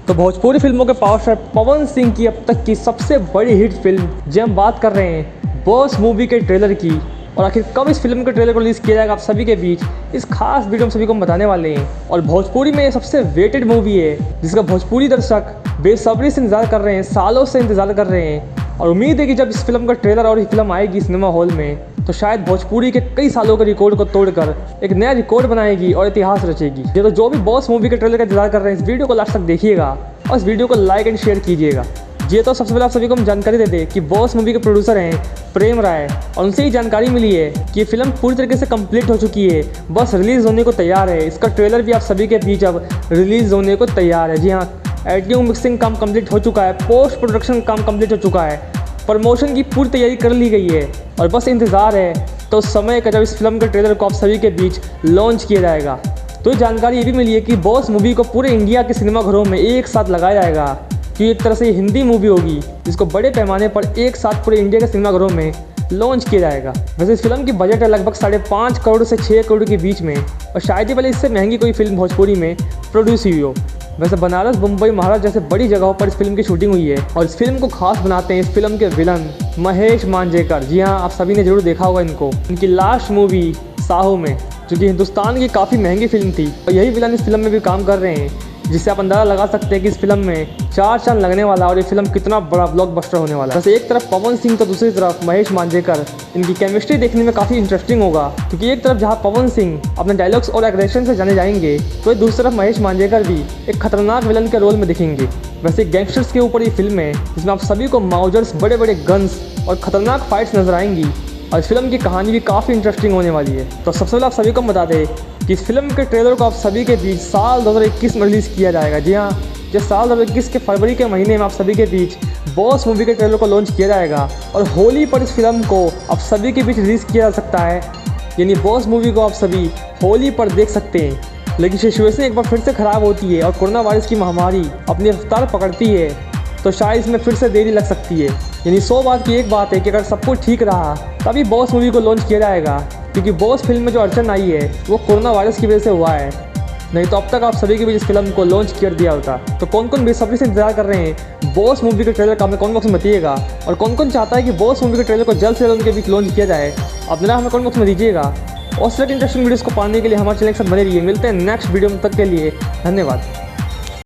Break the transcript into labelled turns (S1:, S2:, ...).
S1: तो भोजपुरी फिल्मों के पावर स्टार पवन सिंह की अब तक की सबसे बड़ी हिट फिल्म जो हम बात कर रहे हैं बॉस मूवी के ट्रेलर की, और आखिर कब इस फिल्म के ट्रेलर को रिलीज़ किया जाएगा आप सभी के बीच इस खास वीडियो में सभी को हम बताने वाले हैं। और भोजपुरी में ये सबसे वेटेड मूवी है जिसका भोजपुरी दर्शक बेसब्री से इंतजार कर रहे हैं, सालों से इंतजार कर रहे हैं। और उम्मीद है कि जब इस फिल्म का ट्रेलर और ये फिल्म आएगी सिनेमा हॉल में तो शायद भोजपुरी के कई सालों के रिकॉर्ड को तोड़कर एक नया रिकॉर्ड बनाएगी और इतिहास रचेगी। ये तो जो भी बॉस मूवी के ट्रेलर का इंतजार कर रहे हैं इस वीडियो को लास्ट तक देखिएगा और इस वीडियो को लाइक एंड शेयर कीजिएगा। ये तो सबसे पहले आप सभी को हम जानकारी दे दें कि बॉस मूवी के प्रोड्यूसर हैं प्रेम राय, और उनसे ही जानकारी मिली है कि ये फिल्म पूरी तरीके से कंप्लीट हो चुकी है, बस रिलीज़ होने को तैयार है। इसका ट्रेलर भी आप सभी के बीच अब रिलीज़ होने को तैयार है। जी हाँ, एडिटिंग मिक्सिंग काम कंप्लीट हो चुका है, पोस्ट प्रोडक्शन काम कंप्लीट हो चुका है, प्रमोशन की पूरी तैयारी कर ली गई है और बस इंतज़ार है तो समय का जब इस फिल्म के ट्रेलर को आप सभी के बीच लॉन्च किया जाएगा। तो ये जानकारी ये भी मिली है कि बॉस मूवी को पूरे इंडिया के सिनेमाघरों में एक साथ लगाया जाएगा, कि एक तरह से हिंदी मूवी होगी जिसको बड़े पैमाने पर एक साथ पूरे इंडिया के सिनेमाघरों में लॉन्च किया जाएगा। वैसे इस फिल्म की बजट है लगभग 5.5 करोड़ से 6 करोड़ के बीच में, और शायद ही पहले इससे महंगी कोई फिल्म भोजपुरी में प्रोड्यूस हुई हो। वैसे बनारस, मुंबई, महाराष्ट्र जैसे बड़ी जगहों पर इस फिल्म की शूटिंग हुई है और इस फिल्म को खास बनाते हैं इस फिल्म के विलन महेश मांजरेकर। जी हाँ, आप सभी ने जरूर देखा होगा इनको, इनकी लास्ट मूवी साहू में, जो कि हिंदुस्तान की काफ़ी महंगी फिल्म थी, और यही विलन इस फिल्म में भी काम कर रहे हैं, जिससे आप अंदाज़ा लगा सकते हैं कि इस फिल्म में 4 चांद लगने वाला और ये फिल्म कितना बड़ा ब्लॉकबस्टर होने वाला है। वैसे एक तरफ पवन सिंह तो दूसरी तरफ महेश मांजरेकर, इनकी केमिस्ट्री देखने में काफ़ी इंटरेस्टिंग होगा, क्योंकि एक तरफ जहां पवन सिंह अपने डायलॉग्स और एग्रेशन से जाने जाएंगे तो दूसरी तरफ महेश मांजरेकर भी एक खतरनाक विलन के रोल में दिखेंगे। वैसे गैंगस्टर्स के ऊपर ये फिल्म है जिसमें आप सभी को माउजर्स, बड़े बड़े गन्स और खतरनाक फाइट्स नजर आएंगी, और इस फिल्म की कहानी भी काफ़ी इंटरेस्टिंग होने वाली है। तो सबसे पहले आप सभी को बता दें कि इस फिल्म के ट्रेलर को आप सभी के बीच साल 2021 में रिलीज़ किया जाएगा। जी हाँ, जो साल 2021 के फरवरी के महीने में आप सभी के बीच बॉस मूवी के ट्रेलर को लॉन्च किया जाएगा, और होली पर इस फिल्म को आप सभी के बीच रिलीज़ किया जा सकता है। यानी बॉस मूवी को आप सभी होली पर देख सकते हैं। लेकिन सिचुएशन एक बार फिर से ख़राब होती है और कोरोना वायरस की महामारी अपनी रफ्तार पकड़ती है तो शायद इसमें फिर से देरी लग सकती है। यानी 100 बात की एक बात है कि अगर सब कुछ ठीक रहा तभी बॉस मूवी को लॉन्च किया जाएगा, क्योंकि बॉस फिल्म में जो अड़चन आई है वो कोरोना वायरस की वजह से हुआ है, नहीं तो अब तक आप सभी के बीच इस फिल्म को लॉन्च कर दिया होता। तो कौन कौन बेसब्री से इंतजार कर रहे हैं बॉस मूवी के ट्रेलर का, हमें कौन बॉक्स में बताइएगा, और कौन कौन चाहता है कि बॉस मूवी के ट्रेलर को जल्द से जल्द उनके बीच लॉन्च किया जाए, अपना हमें कौन बॉक्स में दीजिएगा। और सिलेक्ट इंटरेस्टिंग वीडियोज़ को पाने के लिए हमारे चैनल के साथ बने रहिए। मिलते हैं नेक्स्ट वीडियो में, तक के लिए धन्यवाद।